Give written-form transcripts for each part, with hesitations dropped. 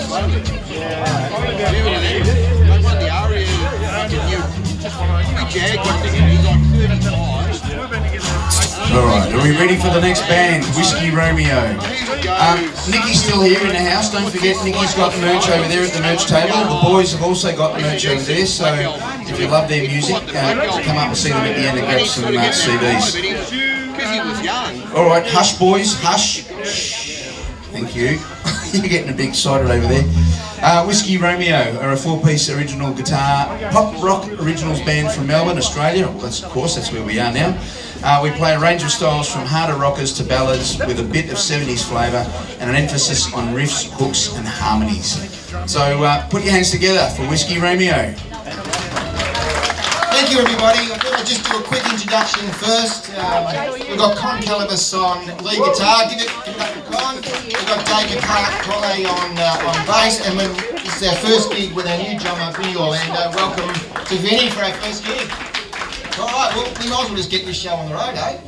Alright, are we ready for the next band? Whiskey Romeo. Nicky's still here in the house. Don't forget, Nicky's got merch over there at the merch table. The boys have also got merch over there, so if you love their music, come up and see them at the end and grab some CDs. Alright, hush boys, hush. Thank you. You're getting a bit excited over there. Whiskey Romeo are a four-piece original guitar, pop rock originals band from Melbourne, Australia. Well, of course, that's where we are now. We play a range of styles from harder rockers to ballads with a bit of 70s flavour and an emphasis on riffs, hooks and harmonies. So put your hands together for Whiskey Romeo. Thank you, everybody. I thought I'd just do a quick introduction first. We've got Con Calibus on lead guitar. Give it up for Con. We've got David Colley on bass, and this is our first gig with our new drummer, Vinny Orlando. Welcome to Vinny for our first gig. All right, well, we might as well just get this show on the road, eh?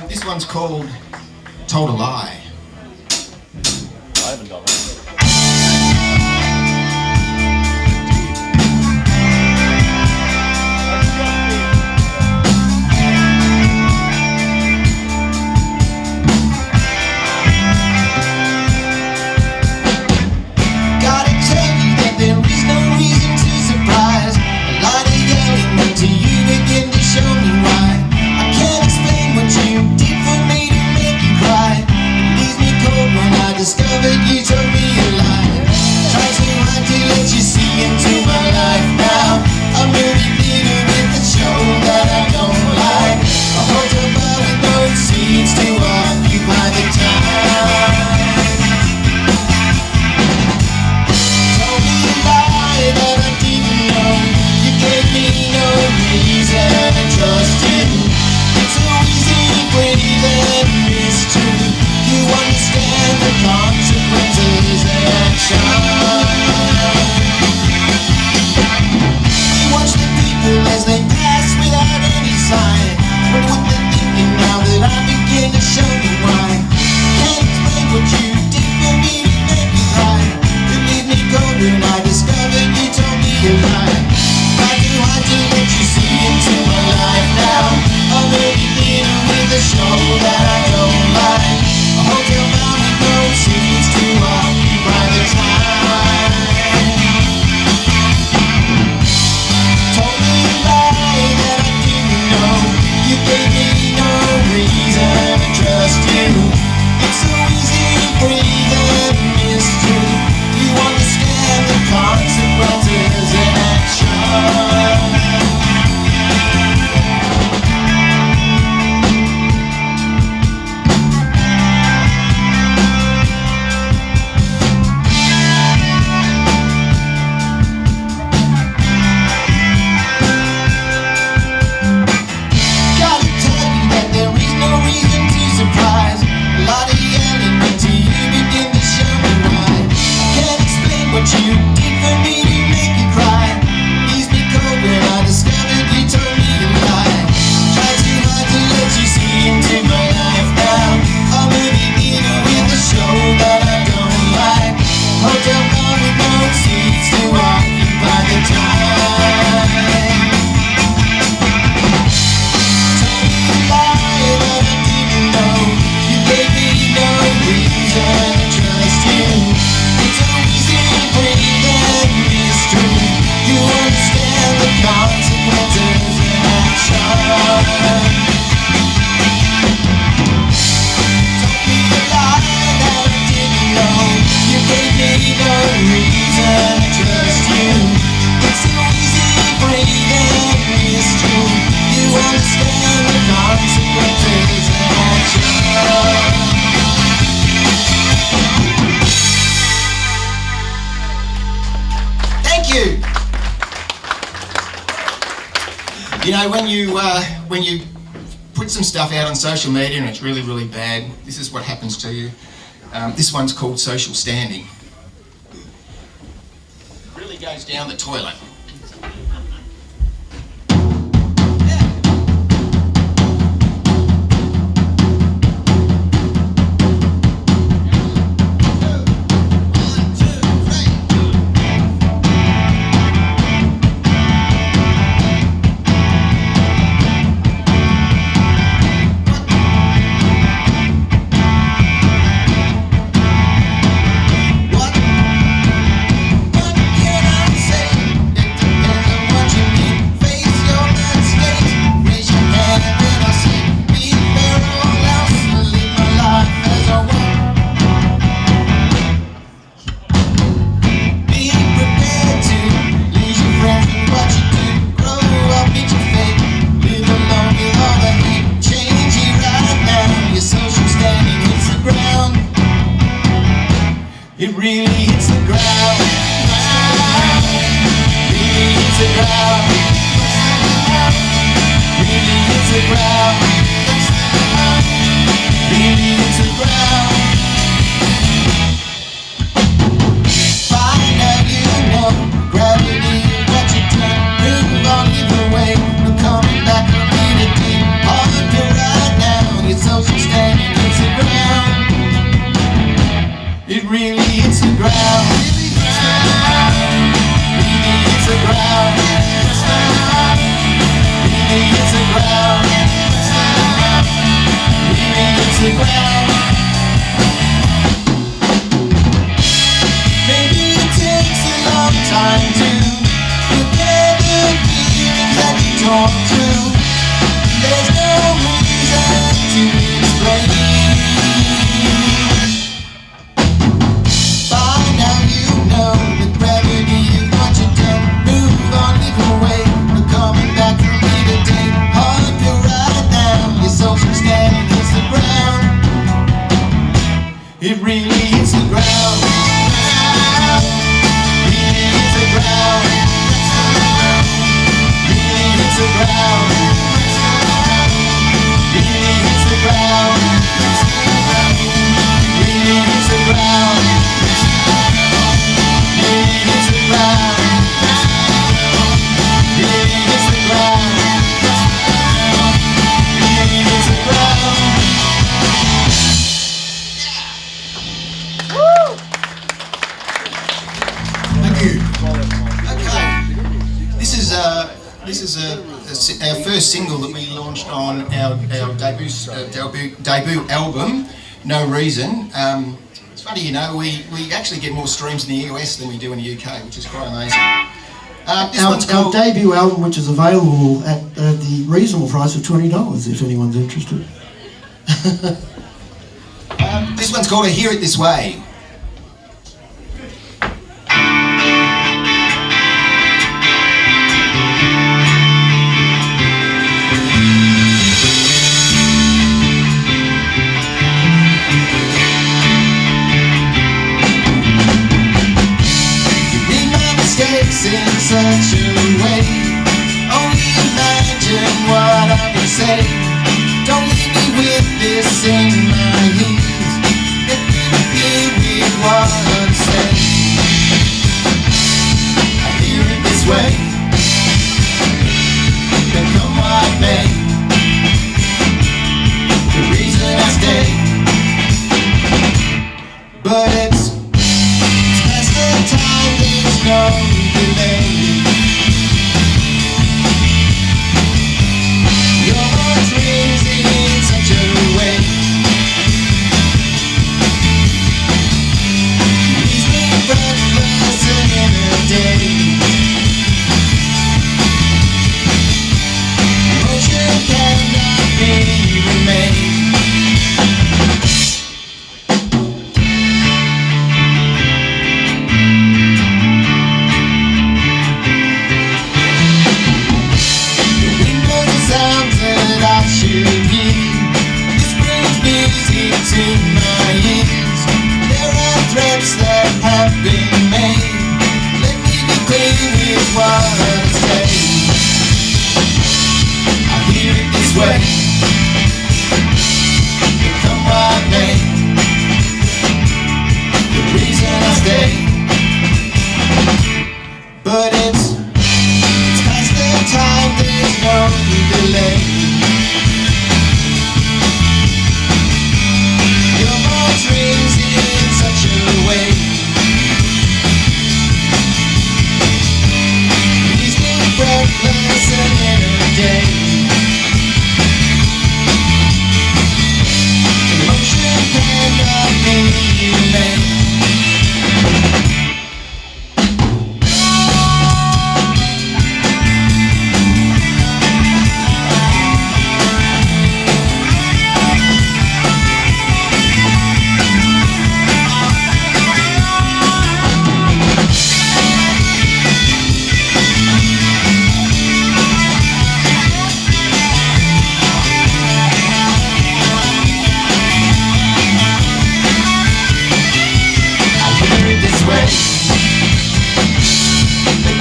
This one's called Told a Lie. I haven't got one. Consequences. You know, when you put some stuff out on social media and it's really, really bad, this is what happens to you. This one's called Social Standing. Really goes down the toilet. It really hits the ground. Really hits the ground. Really hits the ground. Really hits the ground. By now you know gravity is what you do. Move on either way. No coming back from me today. Hard to right now. Your social standing hits the ground. It really hits the ground. Really hits the ground. Really hits the ground. Really hits the ground. Maybe it takes a long time to forget the feelings that you talk through. There's no reason to explain. It really hits the ground. Really hits the ground. Really hits the ground. Really hits the ground. Really hits the ground. Really hits the ground. Really hits the ground. Really hits the ground. This is our first single that we launched on our debut album, No Reason. It's funny, you know, we actually get more streams in the US than we do in the UK, which is quite amazing. This one's Our called... debut album, which is available at the reasonable price of $20, if anyone's interested. This one's called I Hear It This Way. In such a way, only imagine what I would say. Don't leave me with this in my ears. Let me be with what I say. I hear it this way. Then come what may. The reason I stay, but it's past the time. There's no delay. Your voice rings in such a way. Leaves me breathless in a day. Emotion cannot be remained. To my ears, there are threats that have been made. Let me be clear with what I say. hear it this way. Come what may, the reason I stay. But it's past the time, there's no delay. Your voice rings in such a way, leaves me breathless again a day. Emotion cannot be made.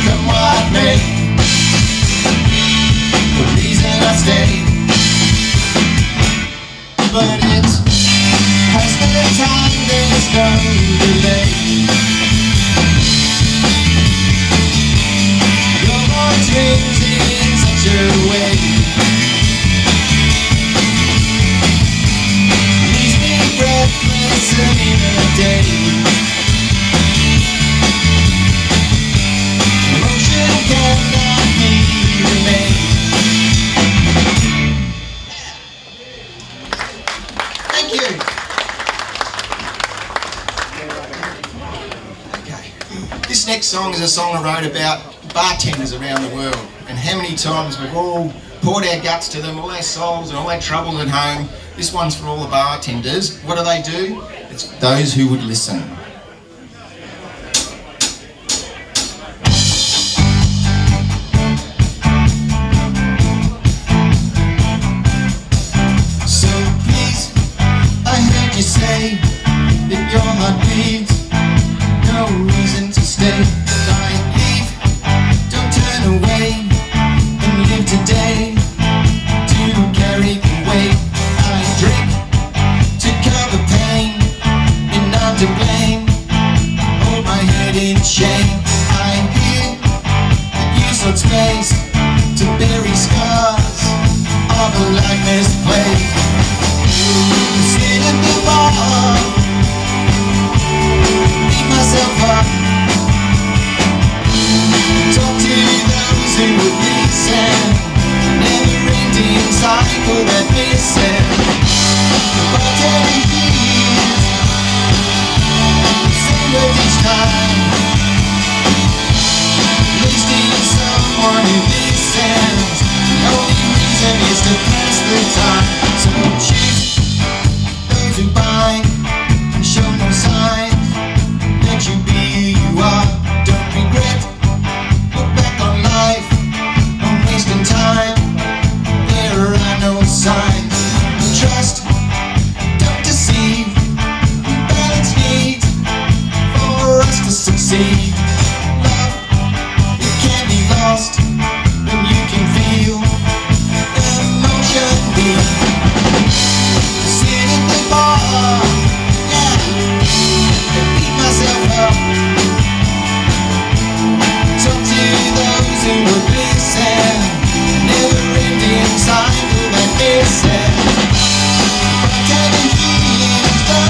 Come what may, the reason I stay. But it's past the time, there's no delay. Your voice rings in such a way, leaves me breathless in a day. Cannot be remade. Thank you. Okay. This next song is a song I wrote about bartenders around the world and how many times we've all poured our guts to them, all our souls and all our troubles at home. This one's for all the bartenders. What do? It's those who would listen. You say that your heart bleeds, no reason to stay. Don't leave, don't turn away, and live today to carry the weight. I drink to cover pain, and not to blame. Hold my head in shame. I hear that you sought space to bury scars of a life misplaced. Sit at the bar, beat myself up, talk to those who would listen, never-ending cycle that listen. The bartender hears, same words each time, wasting someone who listens. The only reason is to pass the time. So choose to bind and show no signs. Let you be who you are, don't regret. Look back on life, no wasting time. There are no signs. Trust, don't deceive. Balance needs for us to succeed. Love, it can be lost when you can feel emotion beat. Sit at the bar, yeah, and beat myself up. Talk to those who would listen, never-ending cycle that listen. Bartender hears the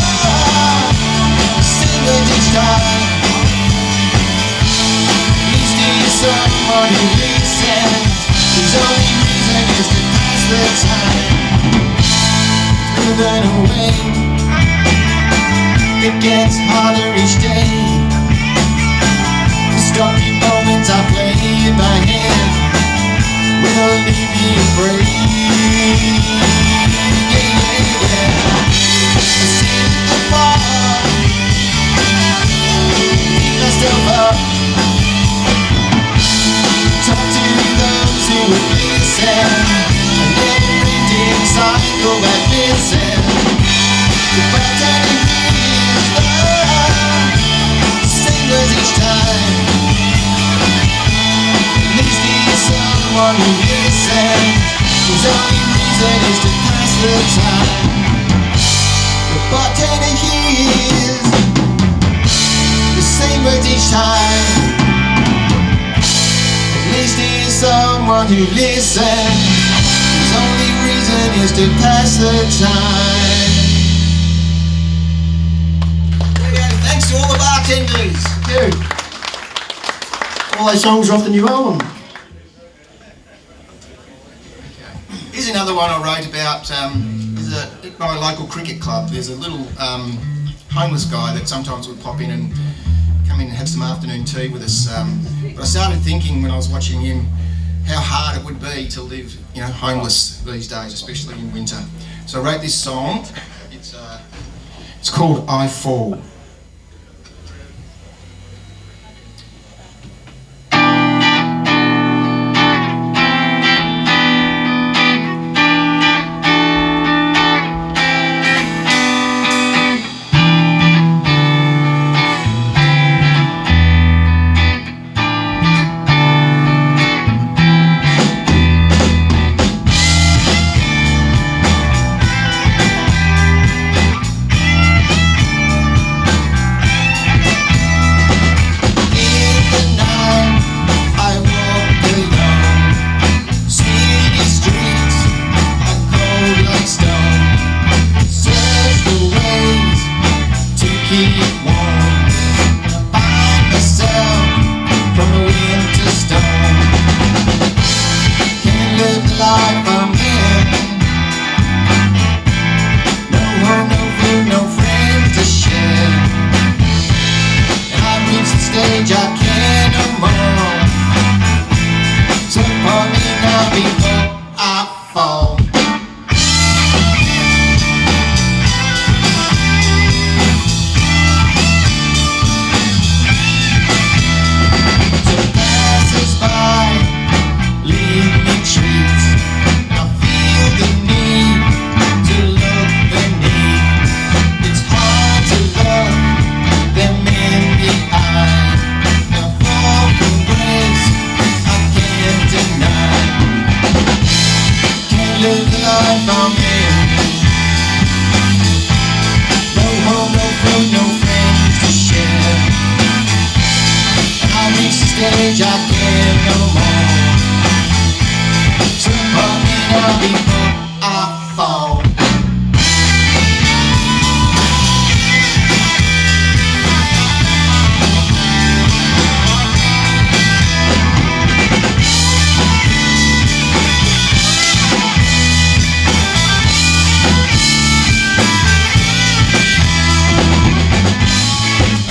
same words each time. Needs to be someone who listens, whose only reason is to pass the time. Driven away, it gets harder each day. The stocky moments I play in my head will leave me afraid. Yeah, yeah, yeah. I sit at the bar, beat myself up, talk to those who would listen. A never-ending cycle that listen. The bartender hears the same words each time. Needs to be someone who listens, His only reason is to pass the time. The bartender hears the same words each time. At least he is someone who listens. His only reason is to pass the time. There we go. Thanks to all the bartenders. Thank you. All those songs are off the new album. Here's another one I wrote about. At my local cricket club, there's a little homeless guy that sometimes would pop in and come in and have some afternoon tea with us. But I started thinking when I was watching him how hard it would be to live, homeless these days, especially in winter. So I wrote this song. It's called I Fall.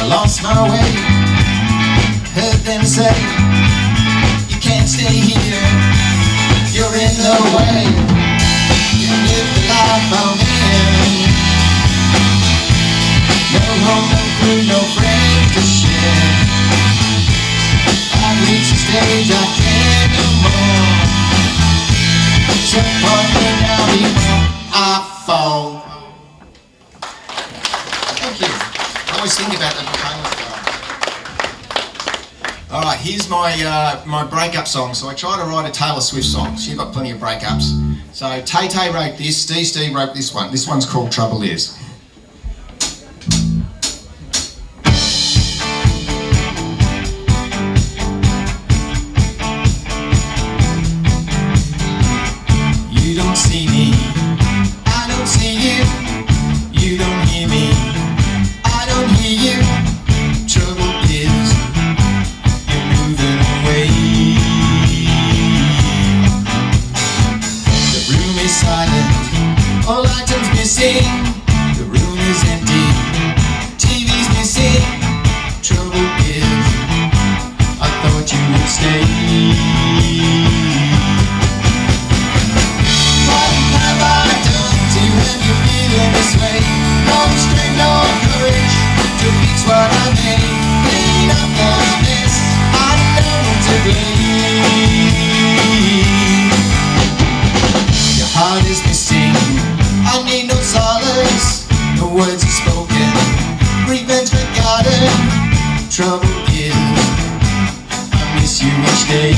Lost my way, heard them say, you can't stay here, you're in the way, you live the life I'm in. No home, no food, no friends to share. I've reached the stage I can't no more. Support me now before I fall. Thank you. I always think about that. Alright, here's my breakup song. So I tried to write a Taylor Swift song. She's got plenty of breakups. So Tay wrote this, Steve wrote this one. This one's called Trouble Is. You don't see me, I don't see you. You don't hear me, I don't hear you. Trouble is, you're moving away. The room is silent, all items missing. The room is empty, TV's missing. Trouble is, I thought you would stay. This way, no strength, no courage to fix what I made. Clean up the mess, I know to blame. Your heart is missing, I need no solace. No words are spoken, grievance forgotten. Trouble is, I miss you each day.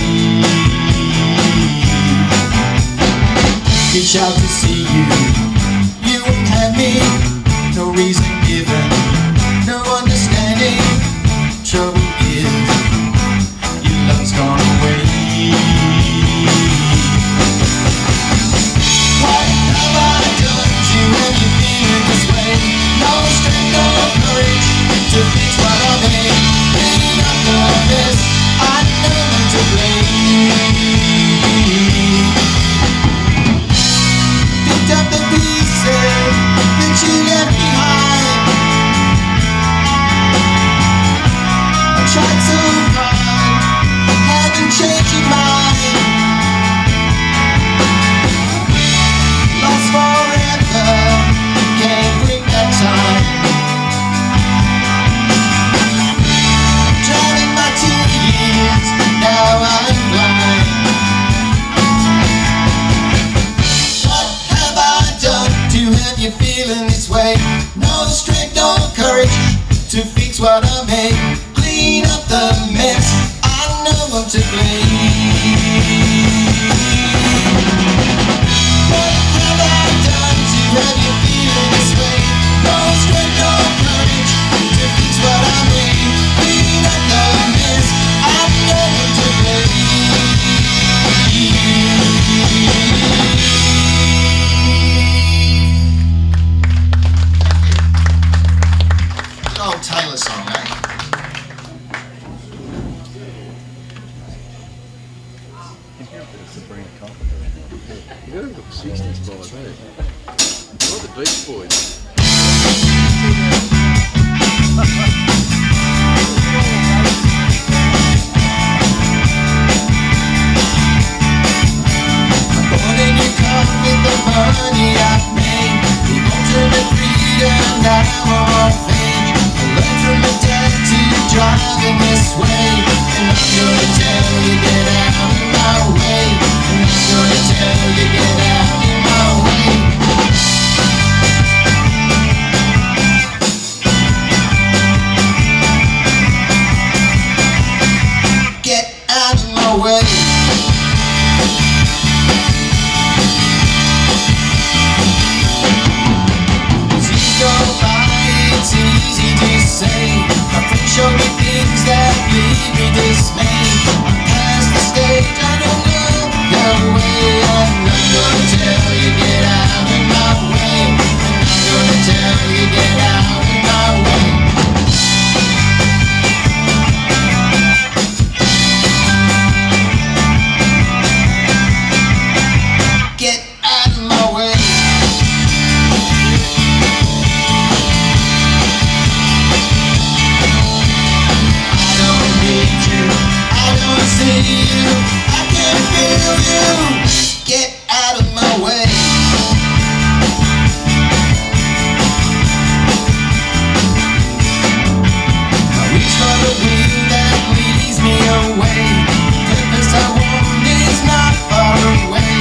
feeling this way. No strength, no courage to fix what I made. Clean up the mess, I know I'm to blame. What have I done to have you feeling this way? No strength, no courage to fix what I made. Clean up the mess, I know I'm to blame. Old Taylor song, eh? You gotta look 60s boys, eh? What the Beach Boys? Born in your car with the money I've made. We wanted to freedom, now I'm off age. I learned from my dad to drive in this way. And I'm gonna tell you, get out of my way. And I'm gonna tell you, get out of my way. Get out of my way. It's easy to say. My friends show me things that leave me dismayed. I'm past the stage, I don't know the way. And I'm gonna tell you, get out of my way. And I'm gonna tell you, get out of my way. Get out of my way. I can feel you. Get out of my way. I reach for the wind that leads me away. The purpose I want is not far away.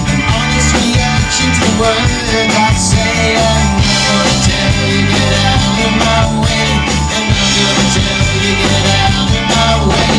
An honest reaction to the words I say. And I'm gonna tell you, get out of my way. And I'm gonna tell you, get out of my way.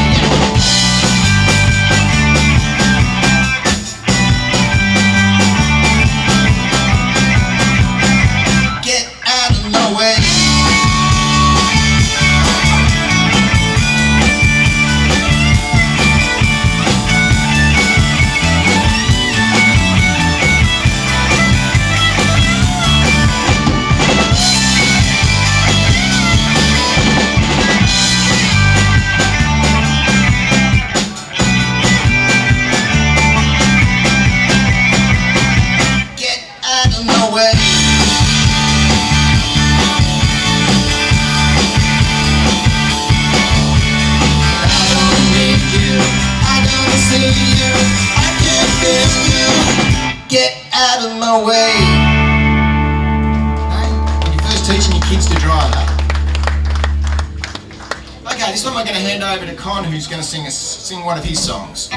Get out of my way. Hey, when you're first teaching your kids to drive, Okay, this one I'm going to hand over to Con, who's going to sing one of his songs.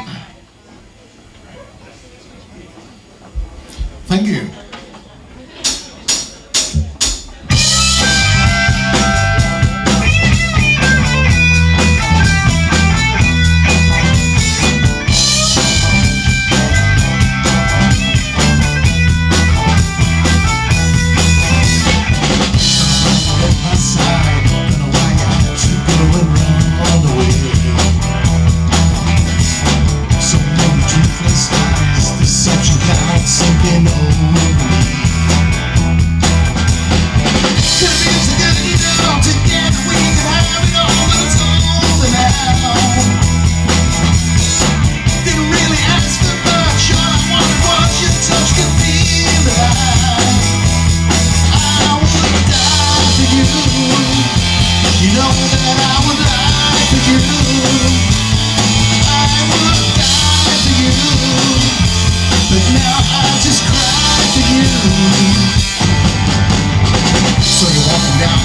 Thank you.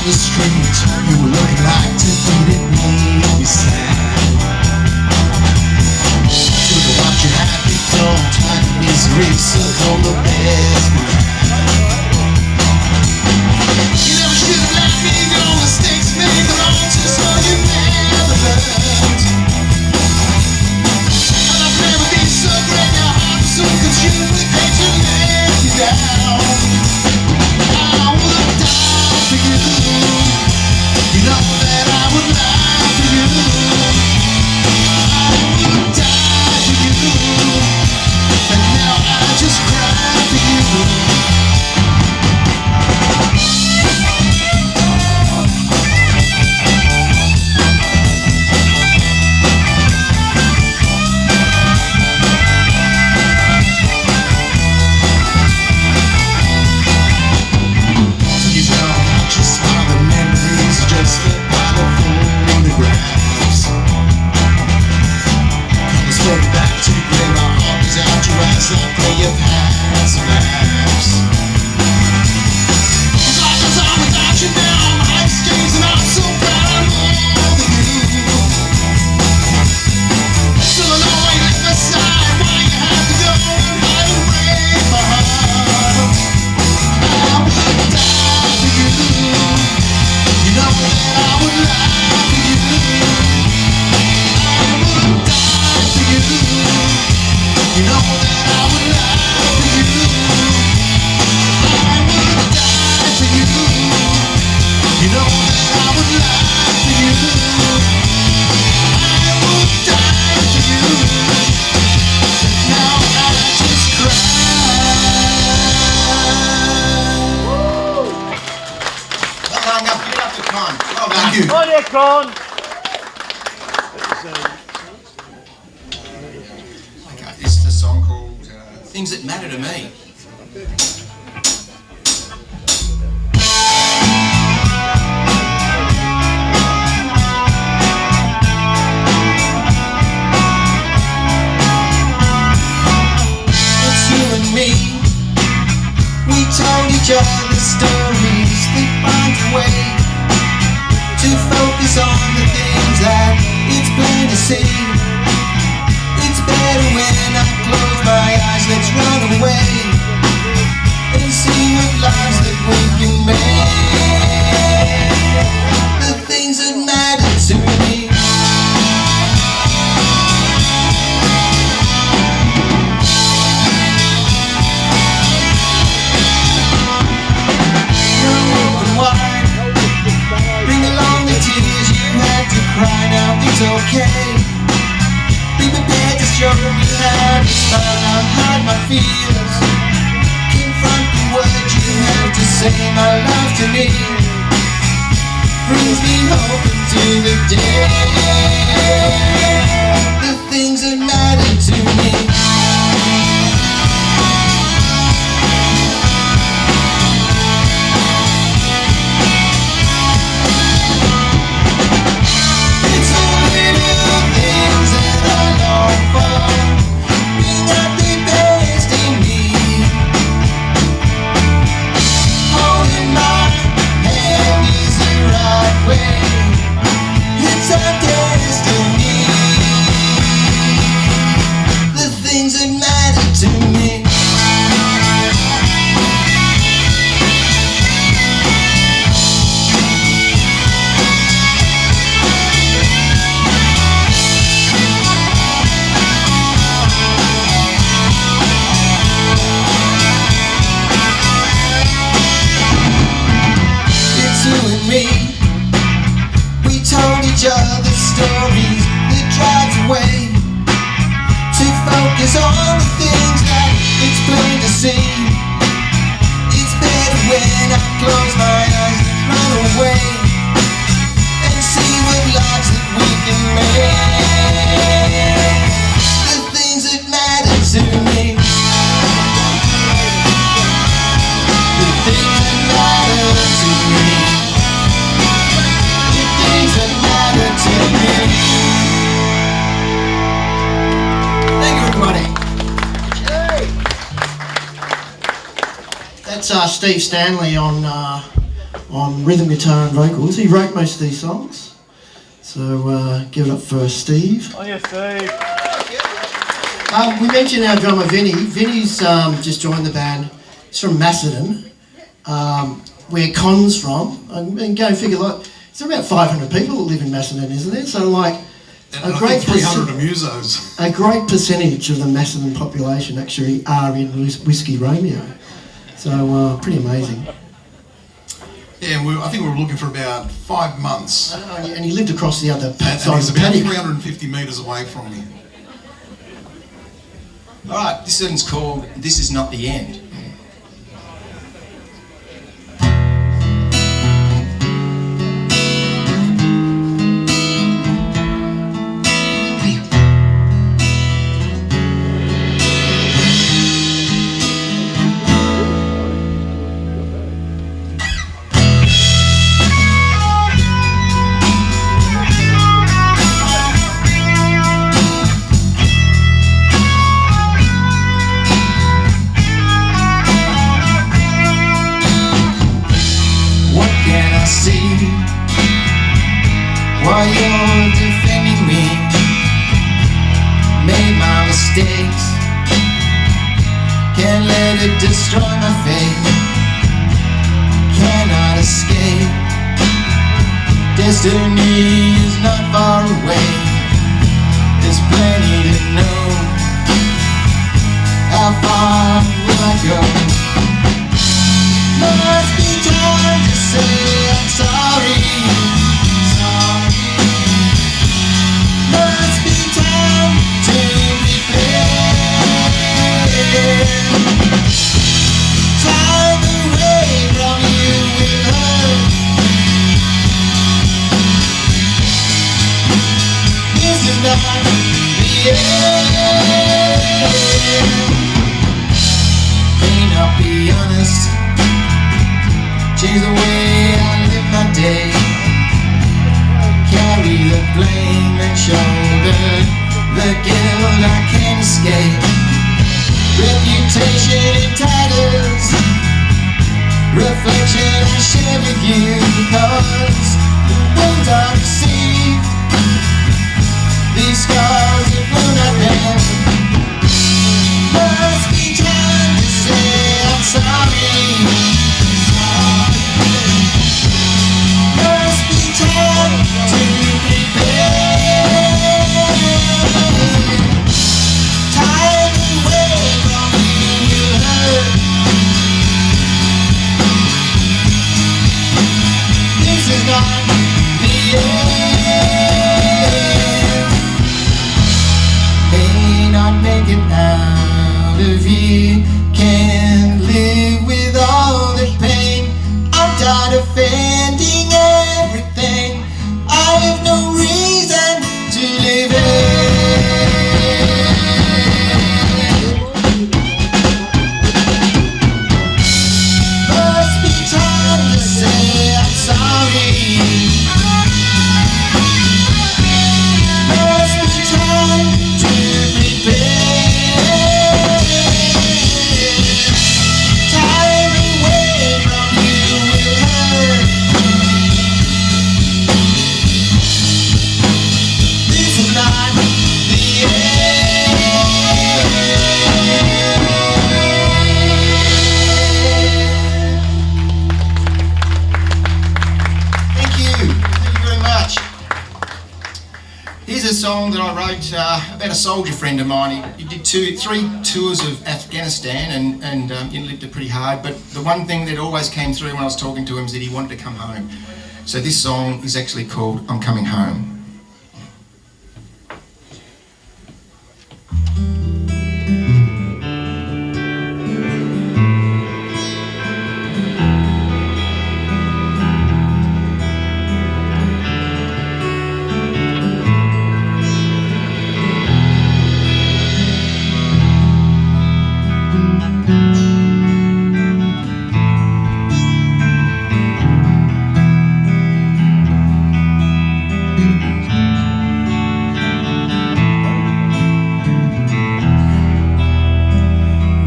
The street, you were looking like defeated me sad. Took a watch your happy don't time misery, circle the best behind. Thank you. On your con. Okay, this is a song called Things That Matter to Me. It's you and me. We told each other stories that find a way to focus on the things that it's plain to see. It's better when I close my eyes. Let's run away and see what lives that we can make. The things that matter to me. Cry now, it's okay. Be prepared to show me how to smile. I'll hide my fears. Confront the words you have to say. My love to me brings me hope into the day. The things that matter to me. Stories that drives away to focus on the things that it's plain to see. It's better when I close my eyes, run away and see what lives that we can make. The things that matter to me. The things that matter to me. The things that matter to me. Thank you, everybody. That's Steve Stanley on rhythm guitar and vocals. He wrote most of these songs. So give it up for Steve. On your Steve. We mentioned our drummer Vinny. Vinny's just joined the band. He's from Macedon, where Con's from. And go figure, like, there's about 500 people that live in Macedon, isn't there? So, like, And I think 300 of musos. a great percentage of the Macedon population actually are in Whiskey Romeo. So, pretty amazing. Yeah, I think we were looking for about 5 months. And he lived across the other And side he's of the about paddock. 350 metres away from me. Alright, this one's called This Is Not the End. While you're defending me, made my mistakes, can't let it destroy my faith, cannot escape, destiny is not far away, there's plenty to know, how far will I go? Must be time to say I'm sorry. Must be time to repair. Time away from you will hurt. May not be honest, change the way I live my day, carry the blame and shoulder the guilt I can't escape. Reputation in tatters, reflection I share with you, because the wounds I received, these scars that will not mend. Must be time to say I'm sorry. Must be time to prepare. Time away from you will hurt. This is not the end. May not make it out of here, can't live with all the pain. I'm tired of defending everything. I have no reason to live it. Must be time to say I'm sorry. Must be time to prepare. Time away from you will hurt. This is not the end. Thank you very much. Here's a song that I wrote about a soldier friend of mine. He did 3 tours of Afghanistan and he lived it pretty hard, but the one thing that always came through when I was talking to him is that he wanted to come home. So this song is actually called I'm Coming Home.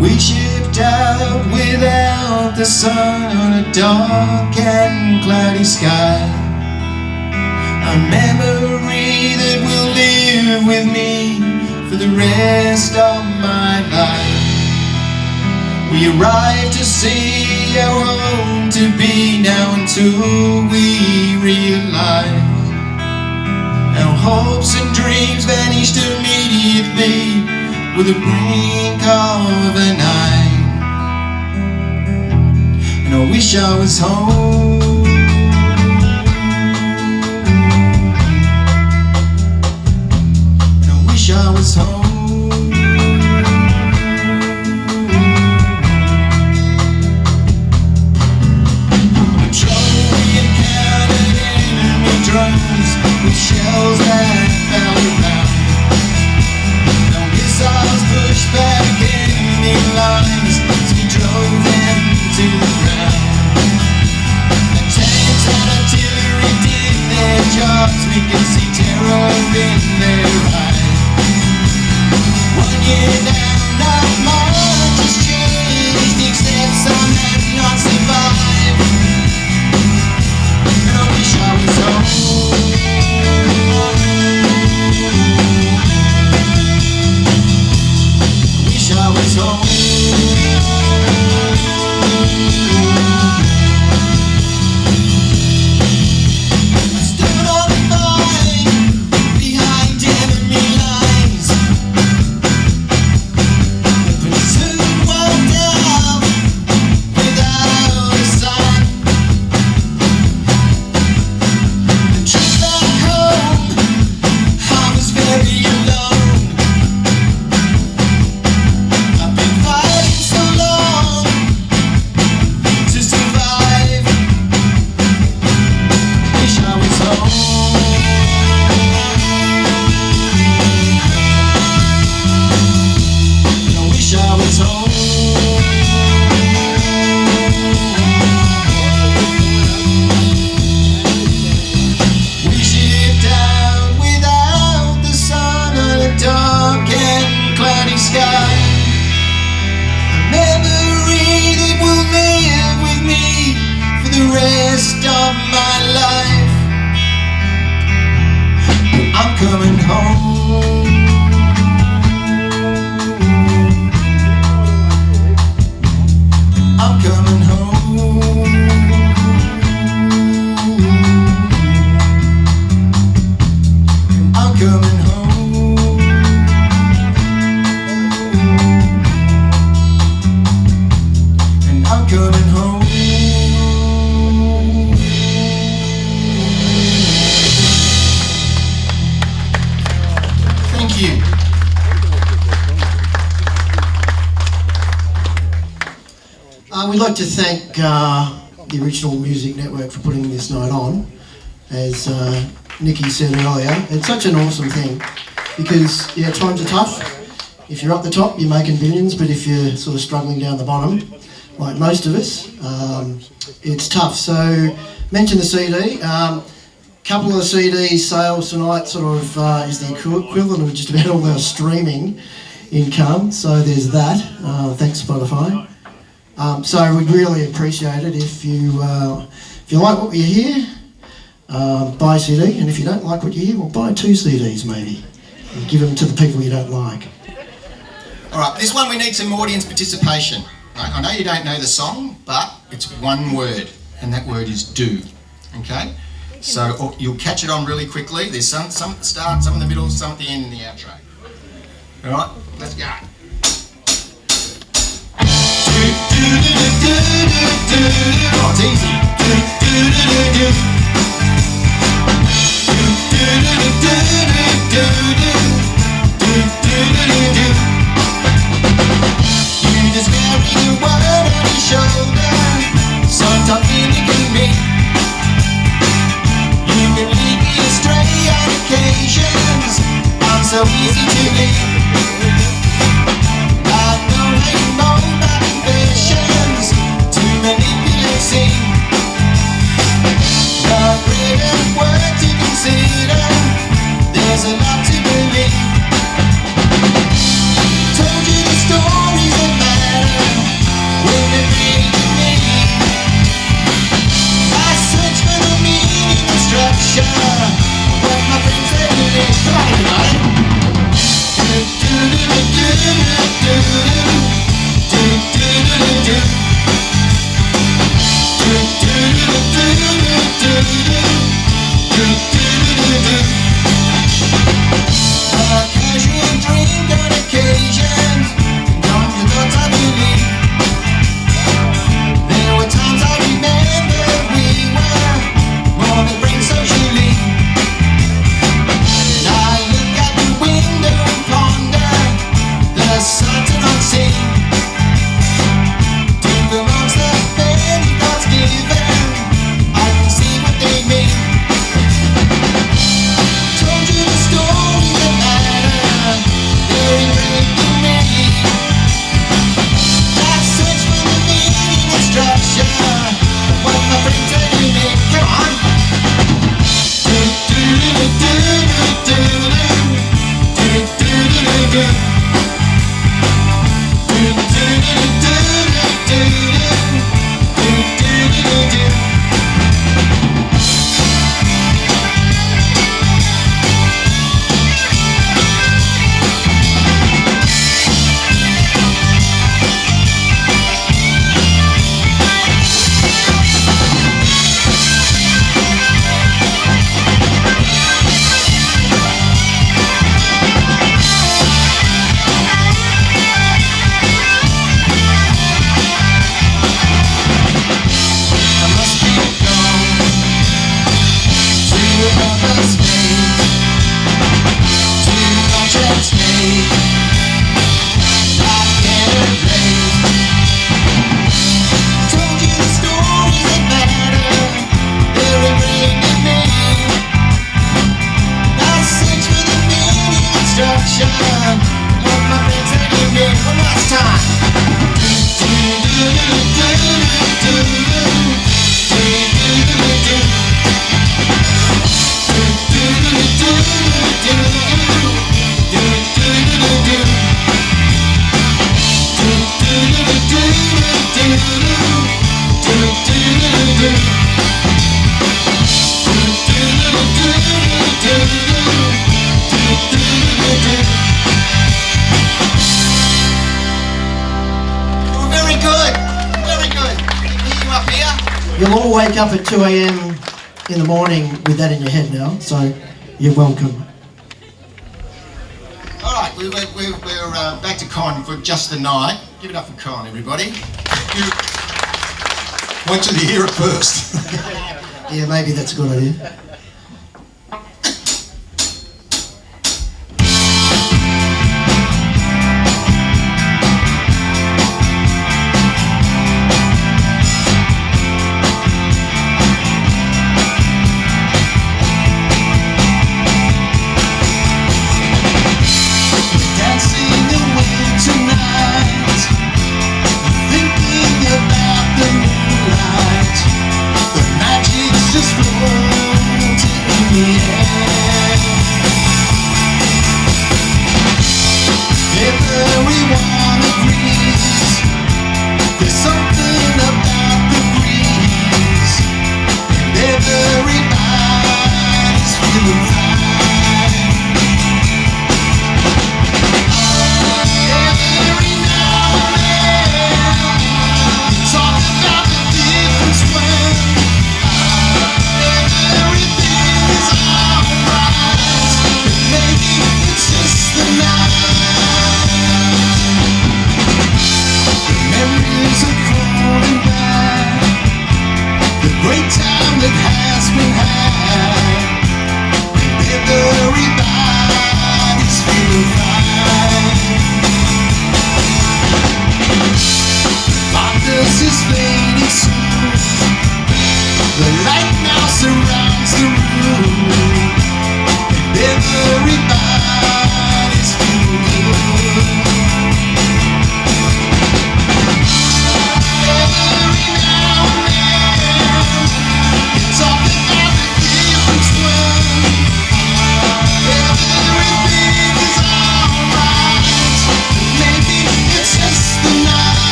We shipped out without the sun on a dark and cloudy sky, a memory that will live with me for the rest of my life. We arrived to see our home to be now until we realized our hopes and dreams vanished immediately with the brink of a night. And I wish I was home. And I wish I was home. Patrol, we encountered enemy drones with shells that fell around. Missiles pushed back enemy lines as we drove them to the ground. The tanks and artillery did their jobs, we could see terror in their eyes. 1 year now, not much has changed, except some have not survived. And I wish I was home. I was home. I stood on the line behind enemy lines. of my life. I'm coming home. I'm coming home. I'm coming home. And I'm coming home. Thank you. We'd like to thank the Original Music Network for putting this night on. As Nikki said earlier, it's such an awesome thing because, yeah, times are tough. If you're up the top, you're making billions, but if you're sort of struggling down the bottom, like most of us, it's tough. So, mention the CD. Couple of CD sales tonight sort of is the equivalent of just about all our streaming income. So there's that. Thanks, Spotify. So we'd really appreciate it if you like what you hear, buy a CD, and if you don't like what you hear, well, buy 2 CDs maybe, and give them to the people you don't like. All right, this one we need some audience participation. Right? I know you don't know the song, but it's one word, and that word is do. Okay? So you'll catch it on really quickly. There's some at the start, some in the middle, some at the end, and the outro. All right, let's go. Oh, it's easy. You just carry your word on your shoulder, sometimes mimicking me. You can lead me astray on occasions. I'm so easy to leave. I know how you mold my ambitions to manipulate scene. The brilliant word to consider. There's a lot to believe. Told you the stories that matter when they bring to me. I search for the meaning and structure. What my friends say to me. Come on, everybody. A casual drink on occasions comes the thoughts I believe. There were times I remember we were more than friends socially. And I look out the window and ponder the sights unseen. Deep amongst the many thoughts given, I can see what they mean. Told you the story that You'll all wake up at 2 a.m. in the morning with that in your head now, so you're welcome. All right, we're back to Con for just the night. Give it up for Con, everybody. You want you to hear it first. Yeah, maybe that's a good idea.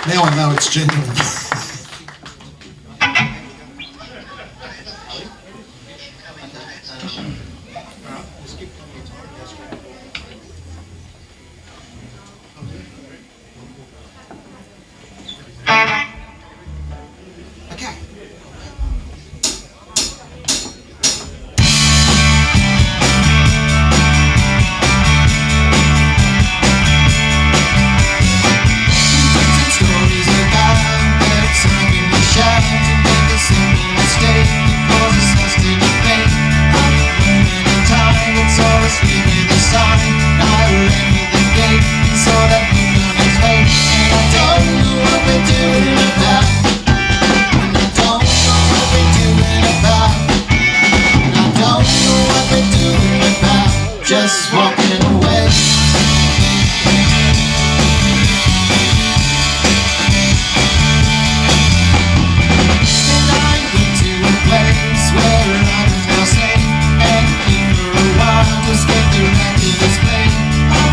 Now I know it's genuine. Just walking away. And I went to a place where I was now safe and clean for a while, just get the record played. All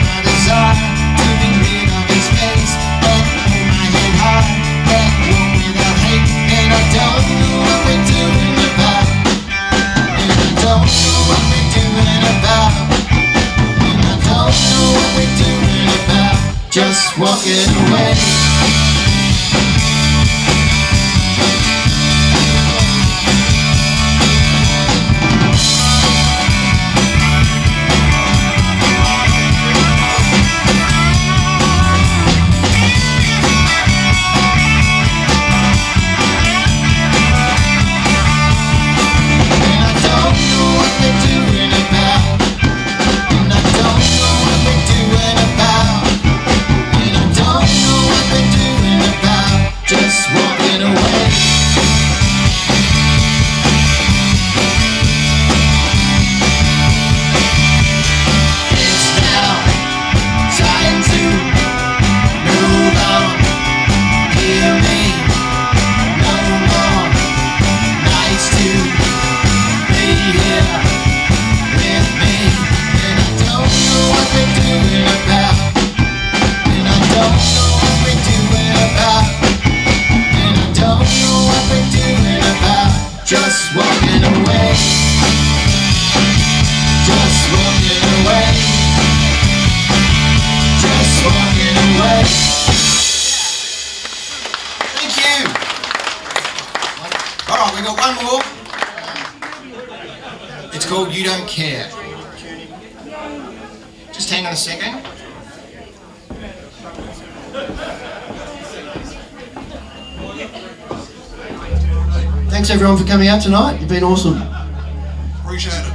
my desire to be rid of his face and hold my head high and walk without hate. And I don't know what we're doing. just walking away. Just walking away. Just walking away. Just walking away. Thank you. Alright, we got one more. It's called You Don't Care. Just hang on a second. Thanks everyone for coming out tonight. You've been awesome. Appreciate it.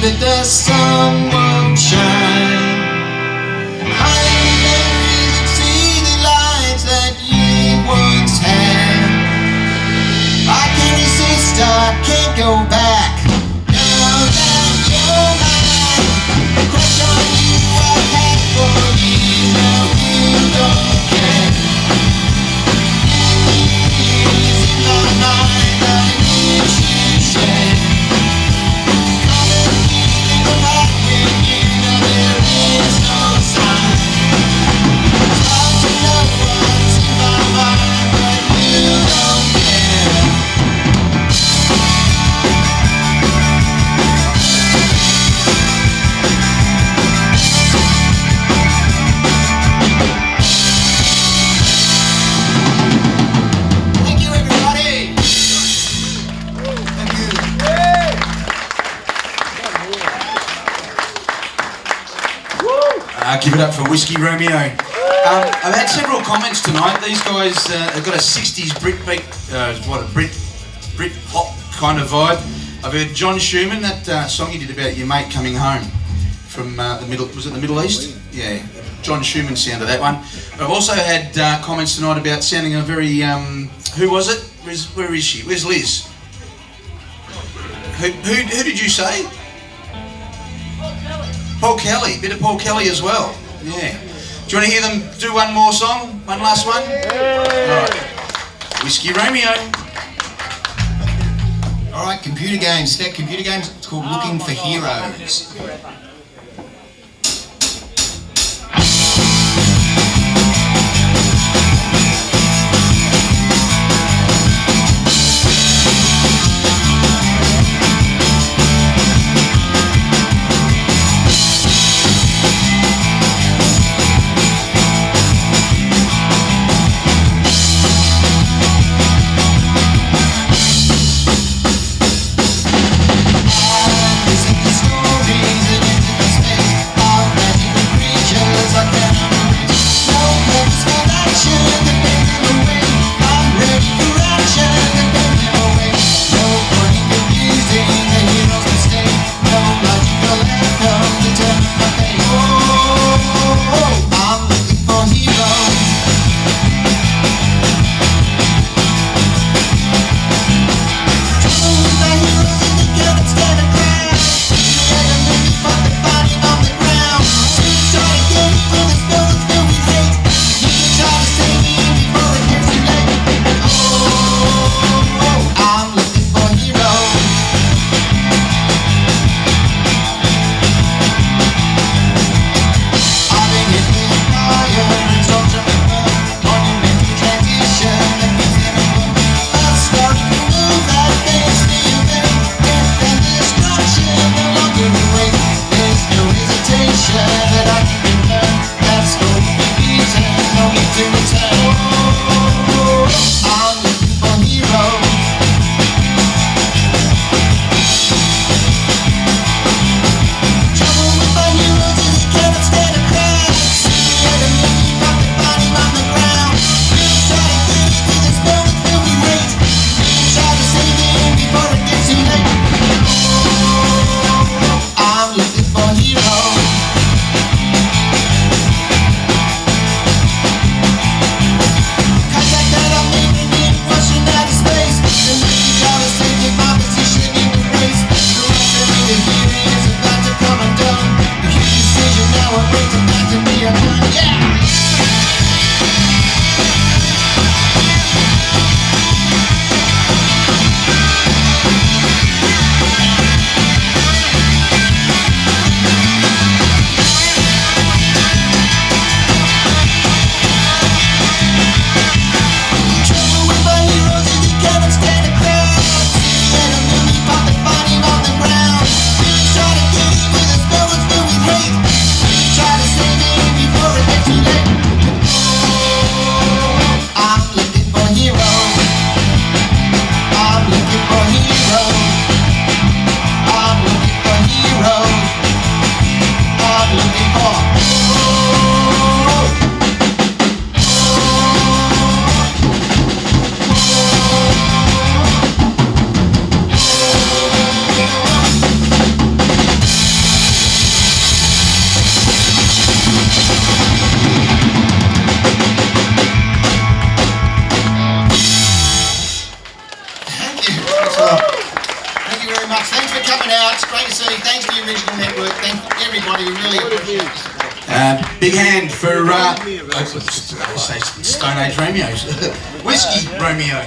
But the sun won't shine. I never see the lives that you once had. I can't resist, I can't go back. Now that you're mine, the crush on you I've had for years. Now you don't care. Years in my mind I wish you shared. Give it up for Whiskey Romeo. I've had several comments tonight. These guys have got a 60s Brit beat, Brit pop kind of vibe. I've heard John Schumann, that song he did about your mate coming home from the Middle East? Yeah, John Schumann sounded that one. But I've also had comments tonight about sounding a very, who was it? Where is she? Where's Liz? Who did you say? Paul Kelly, bit of Paul Kelly as well. Yeah. Do you want to hear them do one more song? One last one? Alright. Whiskey Romeo. Alright, computer games, stack computer games. It's called Looking for Heroes. Thanks for coming out. It's great to see you. Thanks to the original network. Thanks to everybody. We really appreciate it. Big hand for Stone Age Romeos. Whiskey Romeo.